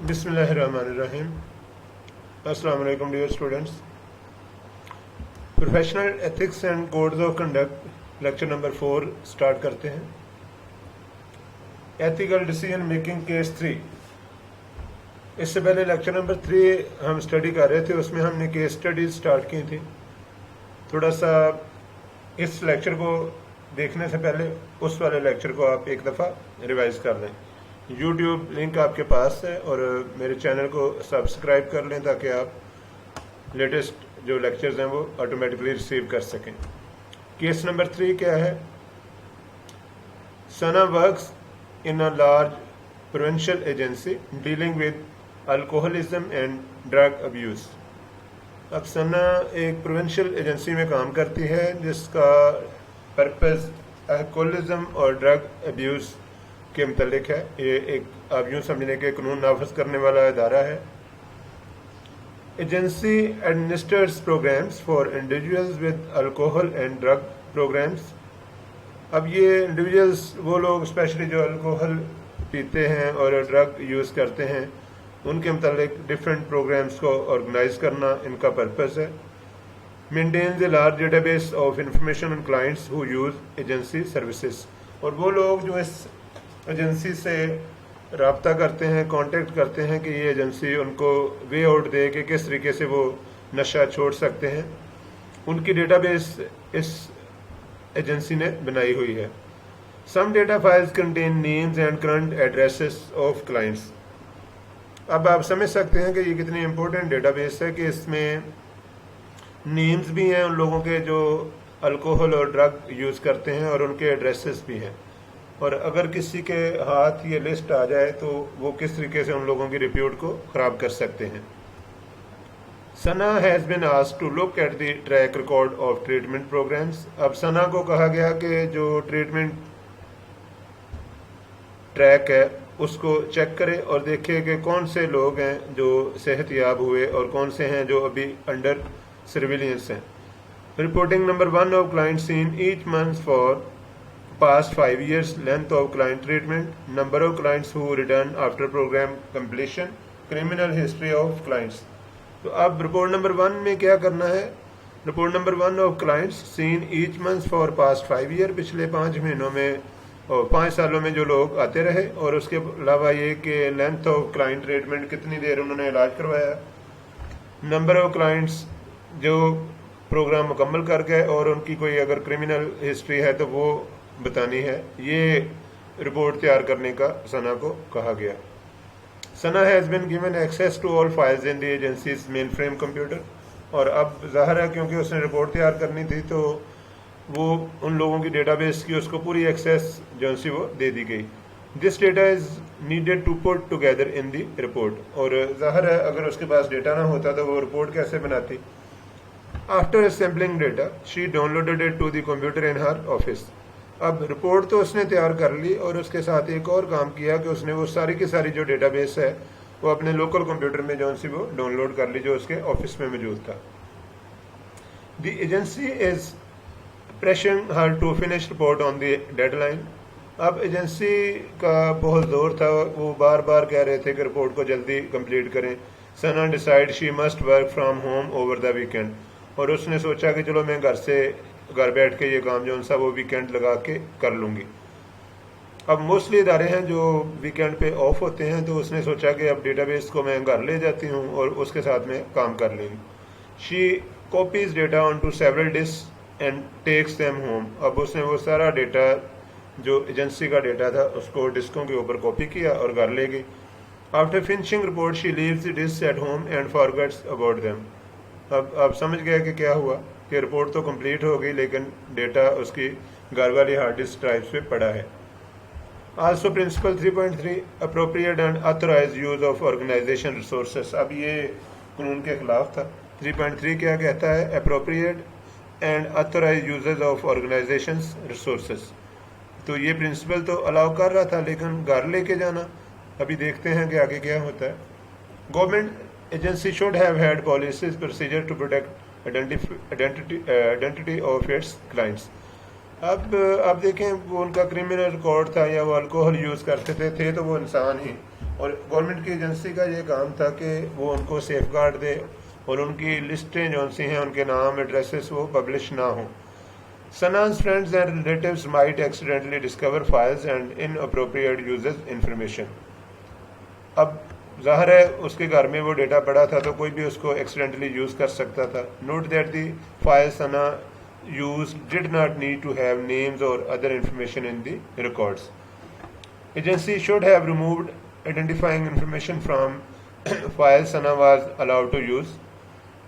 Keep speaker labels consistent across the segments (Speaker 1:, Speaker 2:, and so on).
Speaker 1: बिस्मिल्लाहिर्रहमानिर्रहीम। अस्सलाम वालेकुम dear students. Professional ethics and codes of conduct lecture number 4 start करते हैं। Ethical decision making case 3। इससे पहले लेक्चर नंबर 3 हम स्टडी कर रहे थे, उसमें हमने केस स्टडीज स्टार्ट की थी। थोड़ा सा इस लेक्चर को देखने से पहले उस वाले लेक्चर को आप एक दफ़ा रिवाइज कर लें। यूट्यूब लिंक आपके पास है और मेरे चैनल को सब्सक्राइब कर लें ताकि आप लेटेस्ट जो लेक्चर्स हैं वो ऑटोमेटिकली रिसीव कर सकें। केस नंबर 3 क्या है? Sana works in a large provincial agency dealing with alcoholism and drug abuse. अब सना एक प्रोविंशियल एजेंसी में काम करती है जिसका पर्पस अल्कोहलिज्म और ड्रग अब्यूज़ के मुतल्लिक है। ये एक आप यूँ समझने के कानून नाफज करने वाला इदारा है। Agency administers programs for individuals with alcohol and drug programs. अब ये इंडिविजुअल्स वो लोग स्पेशली जो अल्कोहल पीते हैं और ड्रग यूज़ करते हैं उनके मुतल्लिक डिफरेंट प्रोग्राम्स को ऑर्गेनाइज करना इनका पर्पस है। Maintains a large database of information on clients who use agency services. और वो लोग जो इस एजेंसी से रब्ता करते हैं, कांटेक्ट करते हैं कि ये एजेंसी उनको वे आउट दे कि किस तरीके से वो नशा छोड़ सकते हैं, उनकी डेटाबेस इस एजेंसी ने बनाई हुई है। Some data files contain names and current addresses of clients. अब आप समझ सकते हैं कि ये कितनी इंपॉर्टेंट डेटाबेस है कि इसमें नेम्स भी हैं उन लोगों के जो अल्कोहल और ड्रग यूज़ करते हैं और उनके एड्रेसेस भी हैं। और अगर किसी के हाथ ये लिस्ट आ जाए तो वो किस तरीके से उन लोगों की रिप्यूट को ख़राब कर सकते हैं। Sana has been asked to look at the track record of treatment programs. अब सना को कहा गया कि जो ट्रीटमेंट ट्रैक है उसको चेक करे और देखे कि कौन से लोग हैं जो सेहतयाब हुए और कौन से हैं जो अभी अंडर सर्विलियंस हैं। Reporting number 1 of client seen each month for past 5 years, length of client treatment, number of clients who return after program completion, criminal history of clients। तो अब रिपोर्ट नंबर 1 में क्या करना है? Report number 1 of clients seen each month for past 5 year, पिछले 5 महीनों में और 5 सालों में जो लोग आते रहे, और उसके अलावा ये कि लेंथ ऑफ क्लाइंट ट्रीटमेंट कितनी देर उन्होंने इलाज करवाया, नंबर ऑफ क्लाइंट्स जो प्रोग्राम मुकम्मल कर गए और उनकी कोई अगर क्रिमिनल हिस्ट्री है तो वो बतानी है। ये रिपोर्ट तैयार करने का सना को कहा गया। Sana has been given access to all files in the agency's mainframe computer. और अब ज़ाहिर है क्योंकि उसने रिपोर्ट तैयार करनी थी तो वो उन लोगों की डेटाबेस की उसको पूरी एक्सेस जो सी वो दे दी गई। This data is needed to put together in the report. और ज़ाहिर है अगर उसके पास डेटा ना होता तो वो रिपोर्ट कैसे बनाती। After assembling data she downloaded it to the computer in her office. अब रिपोर्ट तो उसने तैयार कर ली और उसके साथ एक और काम किया कि उसने वो सारी की सारी जो डेटाबेस है वो अपने लोकल कंप्यूटर में जो सी वो डाउनलोड कर ली जो उसके ऑफिस में मौजूद था। The agency is pressuring her to finish report on the deadline. अब एजेंसी का बहुत ज़ोर था, वो बार बार कह रहे थे कि रिपोर्ट को जल्दी कंप्लीट करें। Sana decide she must work from home over the weekend. और उसने सोचा कि चलो मैं घर बैठ के ये काम जो सा वो वीकेंड लगा के कर लूँगी। अब मोस्टली इदारे हैं जो वीकेंड पे ऑफ होते हैं तो उसने सोचा कि अब डेटाबेस को मैं घर ले जाती हूँ और उसके साथ में काम कर लेंगी। She copies data on to several disk and takes them home. अब उसने वो सारा डेटा जो एजेंसी का डेटा था उसको डिस्कों के ऊपर कॉपी किया और घर ले गई। After finishing report she leaves the disk at home and forgets about them. अब समझ गया कि क्या हुआ कि रिपोर्ट तो कंप्लीट हो गई लेकिन डेटा उसकी घर वाली हार्ड डिस्क ड्राइव पे पड़ा है। Also principle 3.3 appropriate and authorize use of organization resources. अब ये कानून के खिलाफ था। 3.3 क्या कहता है? Appropriate and authorize usages of organization resources. तो ये प्रिंसिपल तो अलाउ कर रहा था लेकिन घर लेके जाना, अभी देखते हैं कि आगे क्या होता है। Government agency should have had policies procedure to protect identity of its clients. अब देखें वो उनका क्रिमिनल रिकॉर्ड था या वो अल्कोहल यूज़ करते थे तो वो इंसान ही, और गवर्नमेंट की एजेंसी का ये काम था कि वो उनको सेफ गार्ड दे और उनकी लिस्टें जो सी हैं उनके नाम एड्रेसेस वो पब्लिश ना हों. Sana's friends and relatives might accidentally discover files and inappropriate users information. अब जाहिर है उसके घर में वो डेटा पड़ा था तो कोई भी उसको एक्सीडेंटली यूज़ कर सकता था. Note that the file Sana use did not need to have names or other information in the records. Agency should have removed identifying information from files Sana was allowed to use.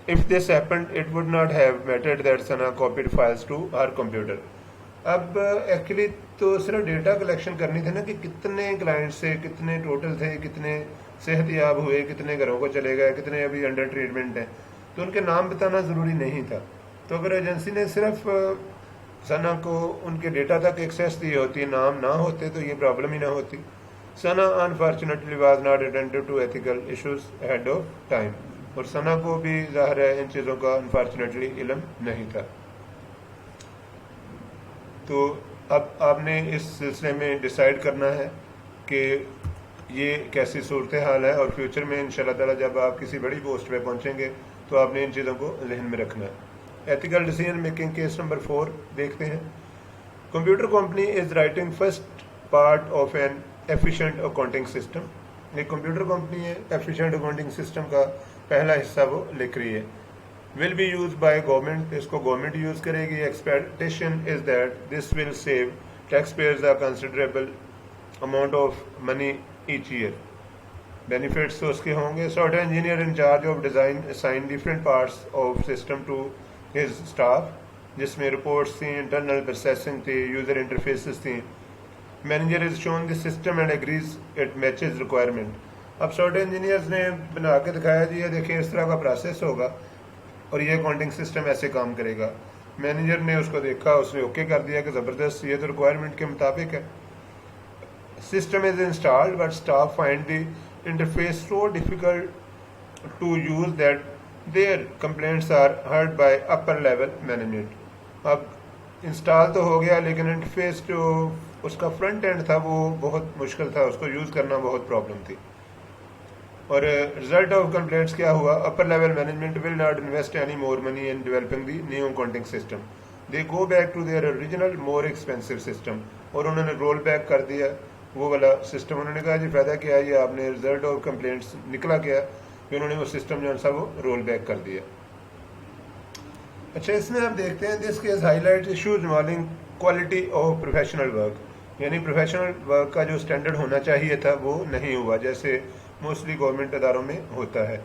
Speaker 1: If this happened, it would not have mattered that Sana copied files to her computer. अब actually तो सिर्फ data collection करनी थी ना कि कितने client से कितने टोटल थे, कितने सेहतयाब हुए, कितने घरों को चले गए, कितने अभी अंडर ट्रीटमेंट हैं, तो उनके नाम बताना ज़रूरी नहीं था. तो अगर एजेंसी ने सिर्फ सना को उनके डेटा तक एक्सेस दी होती, नाम ना होते, तो ये प्रॉब्लम ही ना होती. Sana unfortunately was not attentive to ethical issues ahead of time. और सना को भी जाहिर है इन चीज़ों का अनफॉर्चुनेटली इल्म नहीं था. तो अब आपने इस सिलसिले में डिसाइड करना है कि ये कैसी सूरत हाल है और फ्यूचर में इंशाल्लाह ताला जब आप किसी बड़ी पोस्ट पे पहुंचेंगे तो आपने इन चीज़ों को जहन में रखना है. Ethical decision making case number 4 देखते हैं. Computer company is writing first part of N efficient accounting system. एक कंप्यूटर कंपनी है, एफिशिएंट अकाउंटिंग सिस्टम का पहला हिस्सा वो लिख रही है. Will be use by government, इसको गवर्नमेंट यूज करेगी. Expectation is that this will save tax payers a considerable amount of money each year. Benefits तो उसके होंगे. Software engineer in charge of design assign different parts of system to his staff, जिसमें reports थी, internal processing थी, user interfaces थी. Manager is shown the system and agrees it matches requirement. अब software engineers ने बना के दिखाया जी ये देखिए इस तरह का प्रोसेस होगा और ये अकाउंटिंग सिस्टम ऐसे काम करेगा. मैनेजर ने उसको देखा, उसने ओके कर दिया कि ज़बरदस्त, ये तो रिक्वायरमेंट के मुताबिक है. System is installed but staff find the interface so difficult to use that their complaints are heard by upper level management. अब इंस्टॉल तो हो गया लेकिन इंटरफेस जो उसका फ्रंट एंड था वो बहुत मुश्किल था, उसको यूज़ करना बहुत प्रॉब्लम थी. और रिजल्ट ऑफ कंप्लेंट्स क्या हुआ? Upper level management will not invest any more money in developing the new accounting system. They go back to their original more expensive system. और उन्होंने रोल बैक कर दिया वो वाला सिस्टम. उन्होंने कहा जी फ़ायदा क्या है, ये आपने रिजल्ट ऑफ कंप्लेंट्स निकला क्या कि उन्होंने वो सिस्टम जो सा वो रोल बैक कर दिया. अच्छा, इसमें आप देखते हैं this case highlight issues involving quality of professional work. यानी प्रोफेशनल वर्क का जो स्टैंडर्ड होना चाहिए था वो नहीं हुआ, जैसे मोस्टली गवर्नमेंट अदारों में होता है.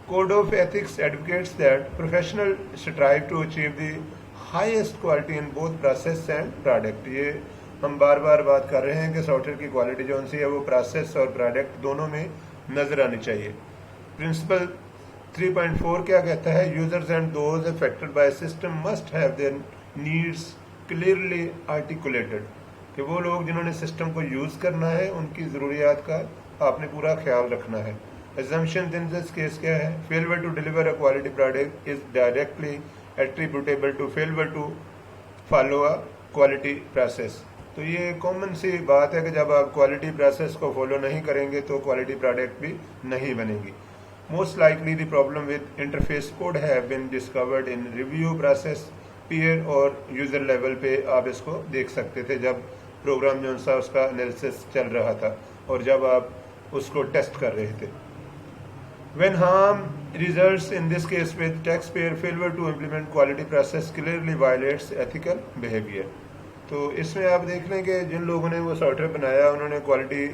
Speaker 1: Code of ethics advocates that professional strive to achieve the highest quality in both process and product. ये हम बार बार बात कर रहे हैं कि सॉफ्टवेयर की क्वालिटी जो सी है वो प्रोसेस और प्रोडक्ट दोनों में नजर आनी चाहिए. प्रिंसिपल 3.4 क्या कहता है? Users and those affected by system must have their needs clearly articulated. कि वो लोग जिन्होंने सिस्टम को यूज़ करना है उनकी ज़रूरियात का आपने पूरा ख्याल रखना है. एजम्पशन इन दिस केस क्या है? Failure to deliver a quality product is directly attributable to failure to follow a quality process. तो ये कॉमन सी बात है कि जब आप क्वालिटी प्रोसेस को फॉलो नहीं करेंगे तो क्वालिटी प्रोडक्ट भी नहीं बनेगी. Most likely the problem with interface code have been discovered in review process. Peer और यूज़र लेवल पे आप इसको देख सकते थे जब प्रोग्राम जो सा उसका एनालिसिस चल रहा था और जब आप उसको टेस्ट कर रहे थे. When harm results in this case with taxpayer failure to implement quality process clearly violates ethical behavior. तो इसमें आप देख लें कि जिन लोगों ने वो सॉफ्टवेयर बनाया उन्होंने क्वालिटी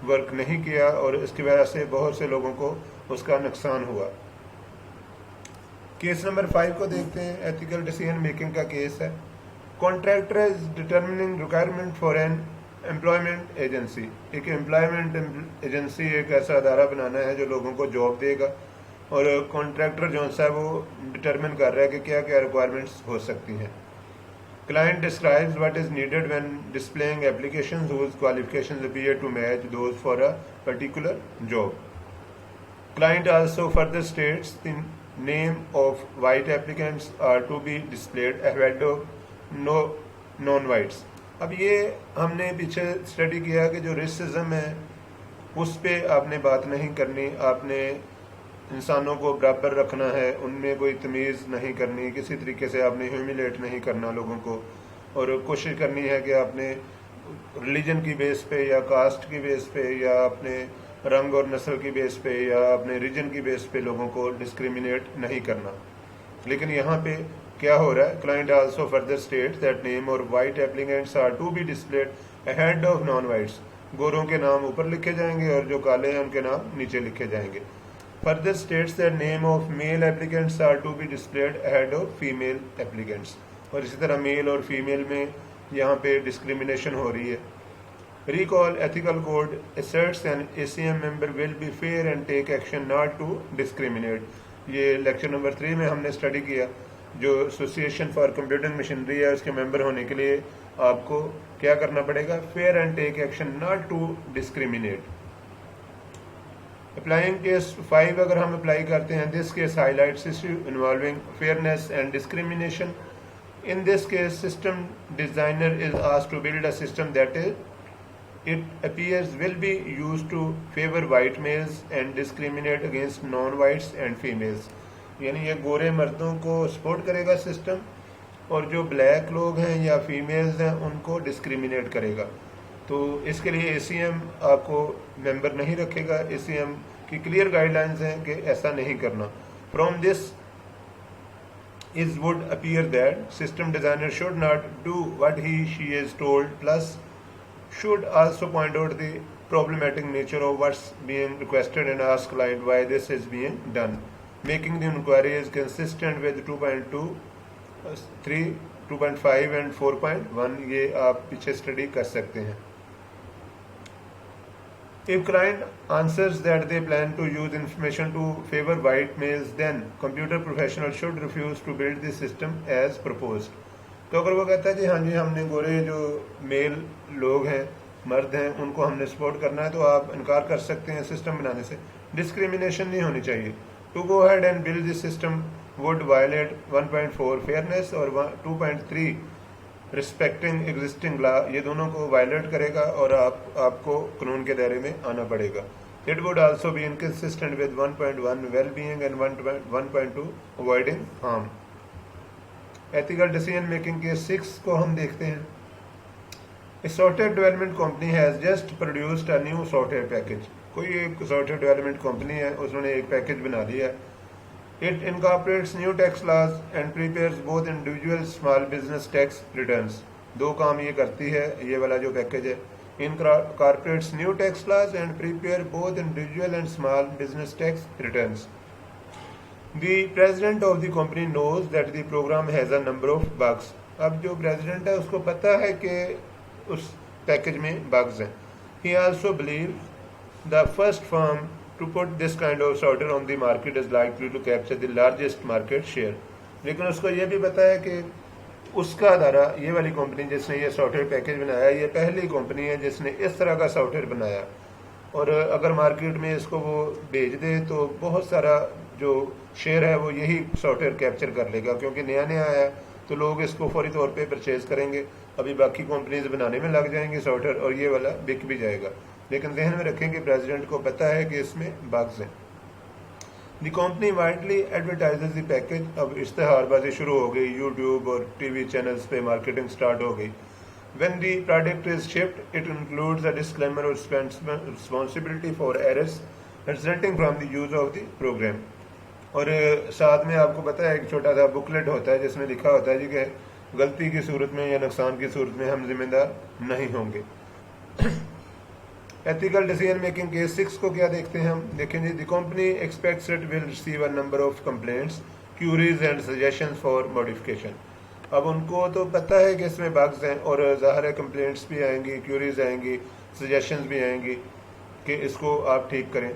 Speaker 1: वर्क नहीं किया और इसकी वजह से बहुत से लोगों को उसका नुकसान हुआ. केस नंबर 5 को देखते हैं. एथिकल डिसीजन मेकिंग का केस है. Contractor is determining requirement for an employment agency. एक एम्प्लॉयमेंट एजेंसी एक ऐसा अदारा बनाना है जो लोगों को जॉब देगा और कॉन्ट्रैक्टर जो सा वो डिटर्मिन कर रहा है कि क्या क्या रिक्वायरमेंट्स हो सकती हैं. Client describes what is needed when displaying applications whose qualifications appear to match those for a particular job. Client also further states the name of white applicants are to be displayed ahead of non whites. अब ये हमने पीछे study किया कि जो racism है उस पे आपने बात नहीं करनी, आपने इंसानों को बराबर रखना है, उनमें कोई तमीज़ नहीं करनी, किसी तरीके से आपने ह्यूमिलेट नहीं करना लोगों को, और कोशिश करनी है कि आपने रिलीजन की बेस पे या कास्ट की बेस पे या अपने रंग और नस्ल की बेस पे या अपने रीजन की बेस पे लोगों को डिस्क्रिमिनेट नहीं करना। लेकिन यहाँ पे क्या हो रहा है, client also further state that name or white applicants are to be displayed ahead of non whites. गोरों के नाम ऊपर लिखे जाएंगे और जो काले हैं उनके नाम नीचे लिखे जाएंगे। Further states that name of male applicants are to be displayed ahead of female applicants. और इसी तरह मेल और फीमेल में यहाँ पे डिस्क्रिमिनेशन हो रही है। Recall ethical code asserts an ACM member will be fair and take action not to discriminate। ये लेक्चर नंबर 3 में हमने स्टडी किया। जो एसोसिएशन फॉर कंप्यूटिंग मशीनरी है उसके मेंबर होने के लिए आपको क्या करना पड़ेगा, fair and take action not to discriminate. Applying case 5 अगर हम अप्लाई करते हैं, this case highlights issue involving fairness and discrimination. In this case system designer is asked to build a system that is it appears will be used to favor white males and discriminate against non-whites and females। यानी ये गोरे मर्दों को support करेगा system, और जो black लोग हैं या फीमेल्स हैं उनको डिस्क्रिमिनेट करेगा। तो इसके लिए ACM आपको मेंबर नहीं रखेगा। ACM की क्लियर गाइडलाइंस हैं कि ऐसा नहीं करना। From this is would appear that system designer should not do what he/she is told, plus should also point out the problematic nature of what's being requested and ask client why this is being done, making the inquiry is consistent with 2.2, 3, 2.5 and 4.1। ये आप पीछे study कर सकते हैं। If client answers that they plan to use information to favor white males, then computer professional should refuse to build the system as proposed। तो अगर वो कहता है कि हाँ जी हमने गोरे जो मेल लोग हैं, मर्द हैं, उनको हमने सपोर्ट करना है, तो आप इनकार कर सकते हैं सिस्टम बनाने से। डिस्क्रिमिनेशन नहीं होनी चाहिए। To go head and build this system would violate 1.4 fairness और 2.3 रिस्पेक्टिंग एग्जिस्टिंग लॉ। ये दोनों को वायलेट करेगा और आपको कानून के दायरे में आना पड़ेगा। It would also be inconsistent with 1.1 well being and 1.2 avoiding harm. Ethical decision making के 6 को हम देखते हैं। A software development company has just produced a new software package. कोई एक सॉफ्टवेयर डेवलपमेंट कंपनी है, उसने एक पैकेज बना दिया। It incorporates new tax laws and prepares both individual small business tax returns. 2 काम ये करती है, ये वाला जो पैकेज है। Incorporates new tax laws and prepare both individual and small business tax returns. The president of the company knows that the program has a number of bugs। अब जो प्रेसिडेंट है उसको पता है कि उस पैकेज में bugs हैं। He also believes the first firm to put this kind of software on the market is likely to capture the largest market share। लेकिन उसको ये भी पता है कि उसका अदारा, ये वाली कंपनी जिसने ये सॉफ्टवेयर पैकेज बनाया, ये पहली कंपनी है जिसने इस तरह का सॉफ्टवेयर बनाया, और अगर मार्केट में इसको वो भेज दे तो बहुत सारा जो शेयर है वो यही सॉफ्टवेयर कैप्चर कर लेगा, क्योंकि नया नया आया है तो लोग इसको फौरी तौर पे परचेज करेंगे। अभी बाकी कंपनीज बनाने में लग जाएंगे सॉफ्टवेयर और ये वाला बिक भी जाएगा। लेकिन ध्यान में रखें कि प्रेसिडेंट को पता है कि इसमें बग्स हैं। The company widely advertises the package. अब इश्तहारबाजी शुरू हो गई, यूट्यूब और टीवी चैनल्स पे मार्केटिंग स्टार्ट हो गई। When the product is shipped, it includes a disclaimer of responsibility for errors resulting from the use of the program। और साथ में आपको पता है एक छोटा सा बुकलेट होता है जिसमें लिखा होता है जी कि गलती की सूरत में या नुकसान की सूरत में हम जिम्मेदार नहीं होंगे। एथिकल डिसीजन मेकिंग के 6 को क्या देखते हैं हम, देखें जी। The company expects it will receive a number of complaints, queries and suggestions for modification. अब उनको तो पता है कि इसमें बग्स हैं और ज़ाहिर है कंप्लेंट्स भी आएंगी, क्यूरीज आएंगी, सजेशंस भी आएंगी कि इसको आप ठीक करें।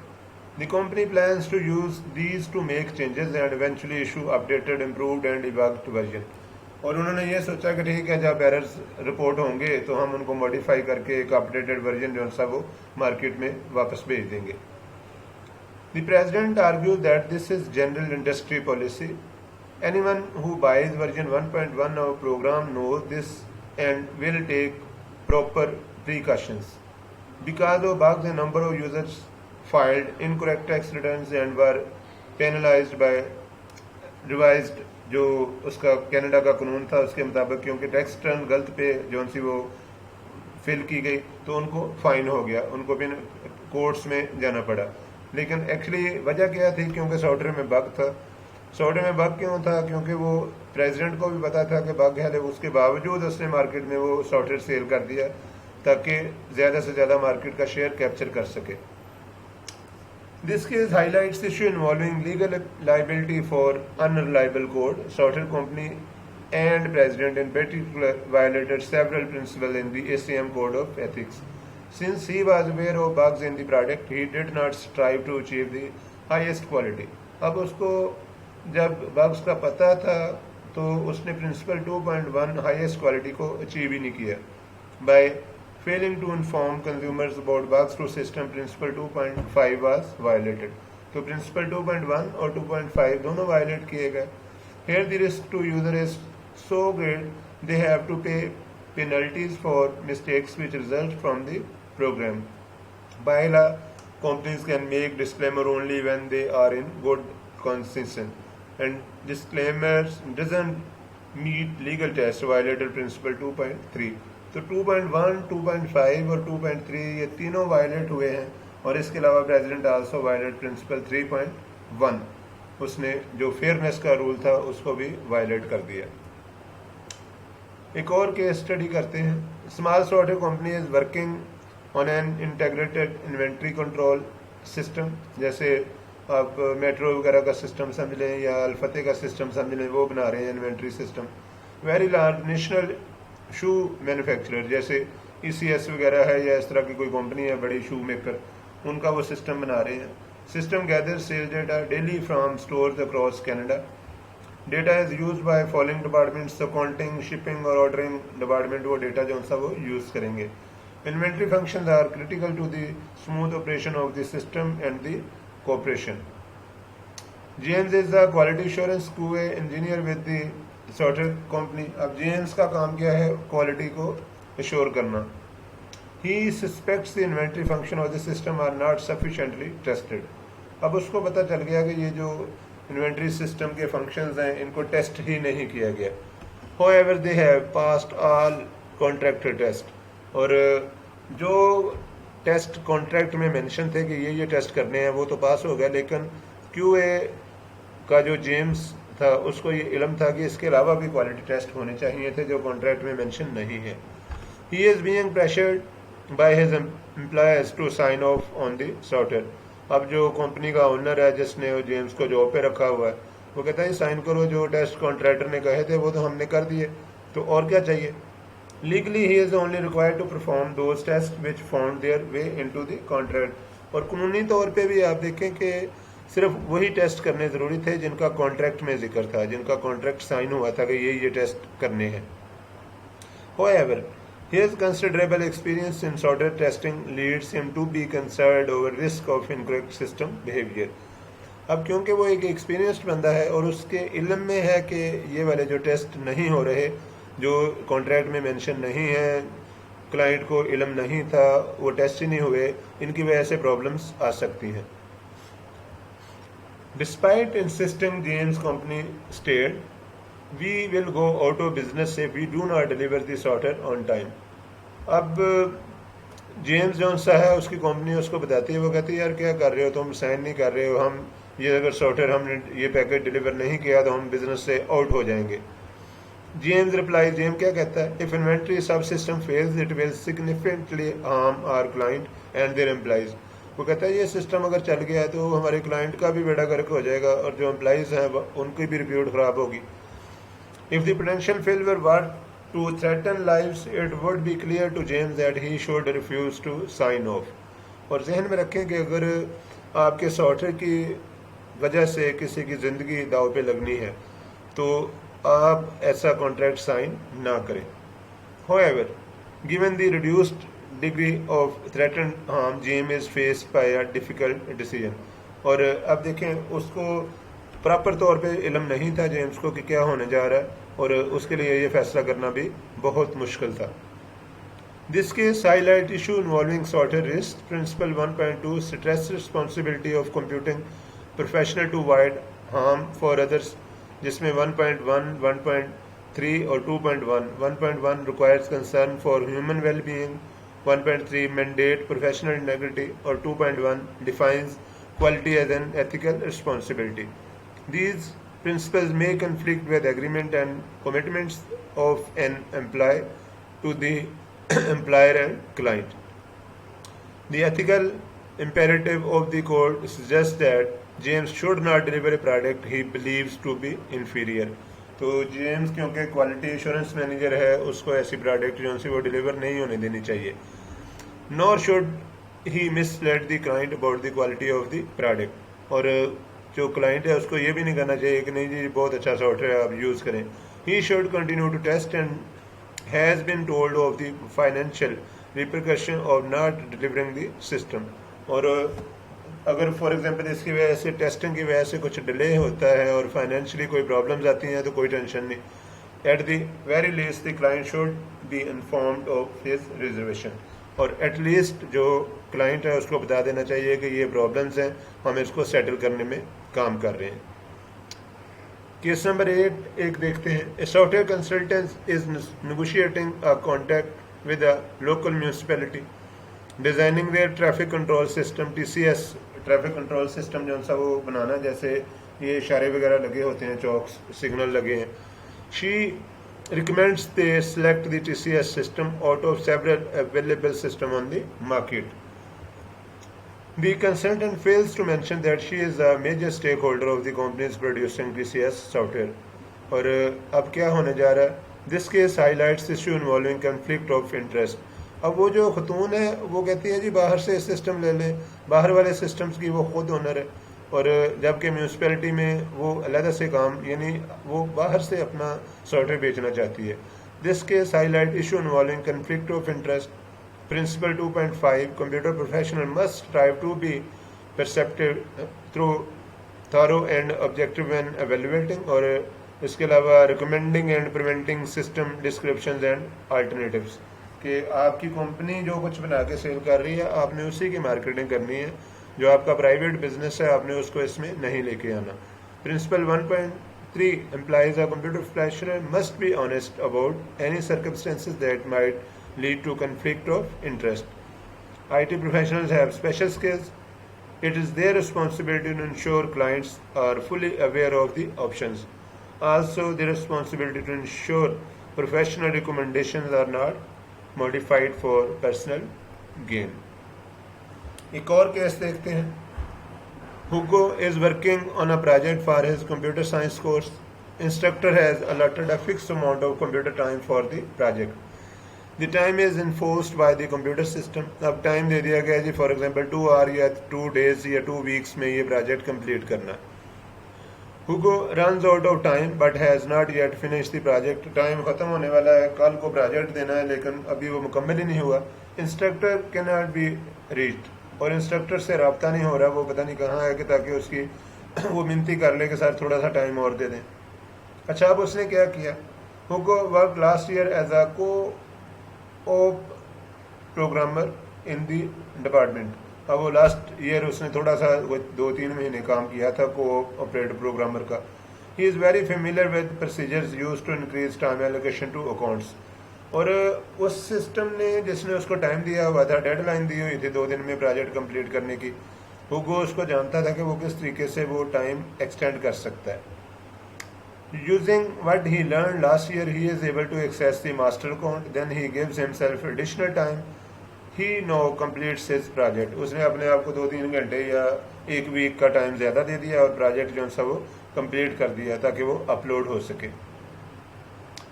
Speaker 1: The company plans to use these to make changes and eventually issue updated, improved and debugged version. और उन्होंने ये सोचा कि ठीक है, जब एरर्स रिपोर्ट होंगे तो हम उनको मॉडिफाई करके एक अपडेटेड वर्जन जो सा वो मार्केट में वापस भेज देंगे। The president argue that this is general industry policy. Anyone who buys version 1.1 of program knows this and will take proper precautions। Because of bugs, a number of users filed incorrect tax returns and were penalized by revised जो उसका Canada का कानून था उसके मुताबिक, क्योंकि tax return गलत पे जो सी वो फिल की गई तो उनको फाइन हो गया, उनको भी कोर्ट्स में जाना पड़ा। लेकिन एक्चुअली वजह क्या थी, क्योंकि सॉफ्टवेयर में बग था। सॉफ्टवेयर में बग क्यों था? क्योंकि वो प्रेसिडेंट को भी पता था कि बग है, उसके बावजूद उसने मार्केट में वो सॉफ्टवेयर सेल कर दिया ताकि ज़्यादा से ज़्यादा मार्केट का शेयर कैप्चर कर सके। This case highlights issue involving legal liability for unreliable code. Software company and president in particular violated several principles in the ACM code of ethics. Since he was aware of bugs in the product, he did not strive to achieve the highest quality. अब उसको जब bugs का पता था तो उसने principle 2.1 highest quality को achieve ही नहीं किया by failing to inform consumers about bugs to system principle 2.5 was violated. तो principle 2.1 और 2.5 दोनों violate किए गए। Here the risk to user is so great they have to pay penalties for mistakes which result from the program. By law, companies can make disclaimer only when they are in good conscience, and disclaimers doesn't meet legal test violated principle 2.3. तो 2.1, 2.5 और 2.3 ये तीनों violet हुए हैं, और इसके अलावा president also violet principal 3.1, उसने जो फेयरनेस का रूल था उसको भी वायलेट कर दिया। एक और केस स्टडी करते हैं। Small software company is working on an integrated inventory control system, जैसे आप मेट्रो वगैरह का सिस्टम समझ लें या अल्फते का सिस्टम समझ लें, वो बना रहे हैं inventory system. Very large national shoe manufacturer जैसे ECS वगैरह है या इस तरह की कोई कंपनी है बड़ी शू मेकर, उनका वो सिस्टम बना रहे हैं। System gather sale data daily from stores across Canada. Data is use by following departments, accounting, shipping और ऑर्डरिंग डिपार्टमेंट वो डेटा जो सा वो यूज करेंगे। Inventory functions are critical to the smooth operation of the system and the cooperation. James is the quality assurance QA engineer with the software company. अब James का काम क्या है? क्वालिटी को एश्योर करना। He suspects the inventory function of the system are not sufficiently tested. अब उसको पता चल गया कि ये जो इन्वेंट्री सिस्टम के फंक्शंस हैं इनको टेस्ट ही नहीं किया गया। However they have passed all contract test, और जो टेस्ट कॉन्ट्रैक्ट में मेंशन थे कि ये टेस्ट करने हैं वो तो पास हो गया, लेकिन QA का जो जेम्स था उसको ये इल्म था कि इसके अलावा भी क्वालिटी टेस्ट होने चाहिए थे जो कॉन्ट्रैक्ट में मेंशन नहीं है। He is being pressured by his employers to sign off on the software. अब जो कंपनी का ओनर है जिसने जेम्स को जॉब पे रखा हुआ है वो कहता है साइन करो, जो टेस्ट कॉन्ट्रैक्टर ने कहे थे वो तो हमने कर दिए, तो और क्या चाहिए। Legally he is only required to perform those test which found their way into the contract. और कानूनी तौर पे भी आप देखें कि सिर्फ वही टेस्ट करने ज़रूरी थे जिनका कॉन्ट्रैक्ट में जिक्र था, जिनका कॉन्ट्रैक्ट साइन हुआ था कि ये टेस्ट करने हैं। However, his considerable experience in software testing leads him to be concerned over risk of incorrect system behavior. अब क्योंकि वो एक एक्सपीरियंस्ड बंदा है और उसके इल्म में है कि ये वाले जो टेस्ट नहीं हो रहे, जो कॉन्ट्रैक्ट में मेंशन नहीं है, क्लाइंट को इल्म नहीं था, वो टेस्ट ही नहीं हुए, इनकी वजह से प्रॉब्लम्स आ सकती हैं। Despite insisting, James company stated, "We will go out of business if we do not deliver the software on time." अब जेम्स जॉन सा है उसकी कंपनी उसको बताती है, वो कहती है यार क्या कर रहे हो तुम, साइन नहीं कर रहे हो, हम ये अगर सॉफ्टवेयर हमने ये पैकेज डिलीवर नहीं किया तो हम बिजनेस से आउट हो जाएंगे। जेम्स रिप्लाई, जेम क्या कहता है, if inventory subsystem fails it will significantly harm our client and their employees. वो कहता है ये सिस्टम अगर चल गया तो हमारे क्लाइंट का भी बेड़ा गर्क हो जाएगा और जो एम्प्लॉइज हैं उनकी भी रिप्यूट खराब होगी। If the potential failure were to threaten lives it would be clear to James that he should refuse to sign off. और जहन में रखें कि अगर आपके सॉफ्टवेयर की वजह से किसी की ज़िंदगी दाव पे लगनी है तो आप ऐसा कॉन्ट्रैक्ट साइन ना करें। However, given the reduced degree of threatened harm, James is faced by a difficult decision. और अब देखें उसको प्रॉपर तौर पे इल्म नहीं था जेम्स को कि क्या होने जा रहा है, और उसके लिए ये फैसला करना भी बहुत मुश्किल था। This case highlight issue involving sorted risk. Principle 1.2 stress responsibility of computing professional to avoid harm for others, जिसमें 1.1, 1.3 और 2.1. 1.1 requires concern for human well-being, 1.3 mandate professional integrity और 2.1 defines quality as an ethical responsibility. These principles may conflict with agreement and commitments of an employee to the employer and client. The ethical imperative of the code suggests that James should not deliver a product he believes to be inferior. तो James क्योंकि quality assurance manager है, उसको ऐसी product जो उनसे वो deliver नहीं होने देनी चाहिए. Nor should he mislead the client about the quality of the product. और जो क्लाइंट है उसको ये भी नहीं करना चाहिए कि नहीं जी बहुत अच्छा सॉफ्टवेयर है आप यूज़ करें. He should continue to test and has been told of the financial repercussion of not delivering the system. और अगर फॉर एग्जांपल इसकी वजह से टेस्टिंग की वजह से कुछ डिले होता है और फाइनेंशियली कोई प्रॉब्लम्स आती हैं तो कोई टेंशन नहीं. At the very least the client should be informed of his reservation. और एटलीस्ट जो क्लाइंट है उसको बता देना चाहिए कि ये प्रॉब्लम्स हैं, हम इसको सेटल करने में काम कर रहे हैं. केस नंबर 8 एक देखते हैं. A software consultant is negotiating a contract with a local municipality designing their traffic control system. TCS traffic control system जो सा वो बनाना, जैसे ये इशारे वगैरह लगे होते हैं, चौक्स सिग्नल लगे हैं. She recommends they select the TCS system out of several available systems on the market. The consultant fails to mention that she is a major stakeholder of the companies producing TCS software. और अब क्या होने जा रहा है? This case highlights issue involving conflict of interest. अब वो जो खतून है वो कहती है जी बाहर से सिस्टम ले लें, बाहर वाले सिस्टम्स की वो खुद ओनर है, और जबकि म्यूनसिपैलिटी में वो अलग से काम यानी वो बाहर से अपना सॉफ्टवेयर बेचना चाहती है. This case highlight issue involving conflict of interest. Principle 2.5 computer professional must strive to be perceptive through thorough and objective when evaluating. और इसके अलावा recommending and preventing system descriptions and alternatives, कि आपकी कंपनी जो कुछ बना के सेल कर रही है आपने उसी की मार्केटिंग करनी है, जो आपका प्राइवेट बिजनेस है आपने उसको इसमें नहीं लेके आना. Principle 1.3 implies a computer professional must be honest about any circumstances that might lead to conflict of interest. IT professionals have special skills. It is their responsibility to ensure clients are fully aware of the options. Also, their responsibility to ensure professional recommendations are not modified for personal gain. एक और case देखते हैं. Hugo is working on a project for his computer science course. Instructor has allotted a fixed amount of computer time for the project. The time is enforced by the computer system. अब time दे दिया गया जी for example 2 our या 2 days या 2 weeks में ये project complete करना. Hugo runs out of time but has not yet finished the project. Time ख़त्म होने वाला है, कल को प्रोजेक्ट देना है लेकिन अभी वो मुकम्मल ही नहीं हुआ. Instructor can not be reached, और इंस्ट्रक्टर से रब्ता नहीं हो रहा, वो पता नहीं कहाँ है कि ताकि उसकी वो मिनती कर ले कि सर थोड़ा सा टाइम और दे दें. अच्छा, अब उसने क्या किया? Hugo worked last year as a co-op programmer in the department. अब वो लास्ट ईयर उसने थोड़ा सा 2-3 महीने काम किया था को-ऑपरेटर प्रोग्रामर का. He is very familiar with procedures used to increase time allocation to accounts. और उस सिस्टम ने जिसने उसको टाइम दिया हुआ था, डेडलाइन दी हुई थी 2 दिन में प्रोजेक्ट कंप्लीट करने की, हुगो उसको जानता था कि वो किस तरीके से वो टाइम एक्सटेंड कर सकता है. Using what he learn last year he is able to access the master account. Then he gives himself additional time. He no completes his project. उसने अपने आप को 2-3 घंटे या 1 वीक का टाइम ज़्यादा दे दिया और प्रोजेक्ट जो सा वो कंप्लीट कर दिया ताकि वो अपलोड हो सके.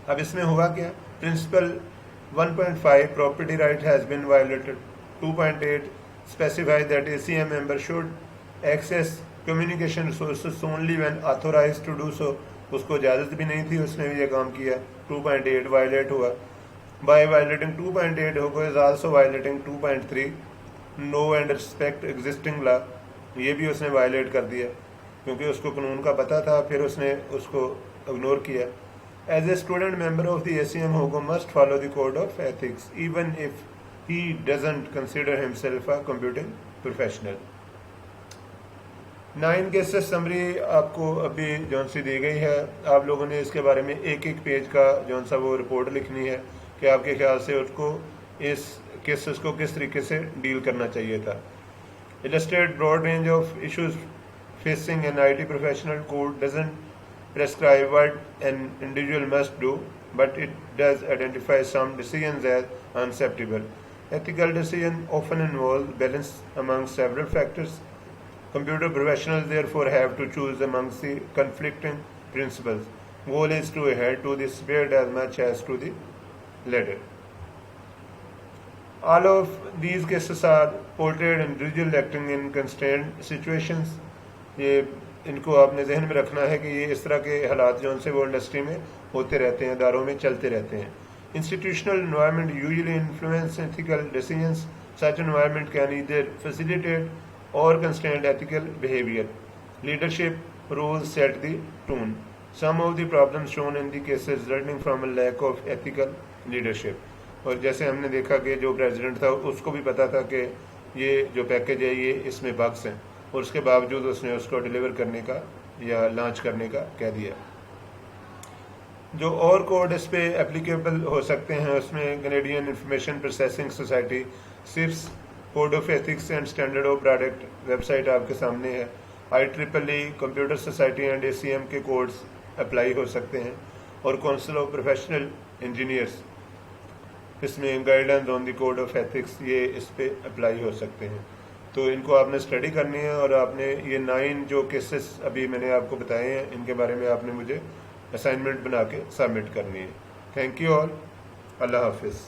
Speaker 1: अब इसमें हुआ क्या? Principle 1.5 property right has been violated. 2.8 specify that ACM member should access communication resources only when authorised to do so. उसको इजाज़त भी नहीं थी, उसने भी ये काम किया. 2.8 वायलेट हुआ. By violating 2.8, Hugo is also violating 2.3 know and respect existing law. ये भी उसने वायलेट कर दिया क्योंकि उसको कानून का पता था, फिर उसने उसको इग्नोर किया. As a student member of the ACM, Hugo must follow the code of ethics even if he doesn't consider himself a computing professional. 9 cases summary आपको अभी जौन सी दी गई है, आप लोगों ने इसके बारे में एक एक पेज का जौन सा वो रिपोर्ट लिखनी है कि आपके ख्याल से उसको इस केसेस को किस तरीके से डील करना चाहिए था. Illustrate broad range of issues facing an IT professional. Code doesn't prescribe what an individual must do, but it does identify some decisions as unacceptable. Ethical decisions often involve balance among several factors. Computer professionals therefore have to choose amongst the conflicting principles. Goal is to adhere to the spirit as much as to the letter. All of these cases are portrayed individual acting in constrained situations. ये इनको आपने जहन में रखना है कि ये इस तरह के हालात जो उनसे वो इंडस्ट्री में होते रहते हैं, इदारों में चलते रहते हैं. Institutional environment usually influence ethical decisions. Such environment can either facilitate or constrain ethical behavior. Leadership roles set the tone. Some of the problems shown in the cases resulting from a lack of ethical leadership. और जैसे हमने देखा कि जो president था उसको भी पता था कि ये जो पैकेज है ये इसमें बग्स हैं, और उसके बावजूद उसने उसको डिलीवर करने का या लॉन्च करने का कह दिया. जो और कोड इस पे एप्लीकेबल हो सकते हैं उसमें Canadian information processing society CIPS code of ethics and standard of product website आपके सामने है. IEEE computer society and ACM के कोड्स अप्लाई हो सकते हैं, और काउंसिल ऑफ प्रोफेशनल इंजीनियर्स इसमें guidelines on the code of ethics ये इस पे अप्लाई हो सकते हैं. तो इनको आपने स्टडी करनी है, और आपने ये 9 जो केसेस अभी मैंने आपको बताए हैं इनके बारे में आपने मुझे असाइनमेंट बना के सबमिट करनी है. Thank you all. अल्लाह हाफिज़.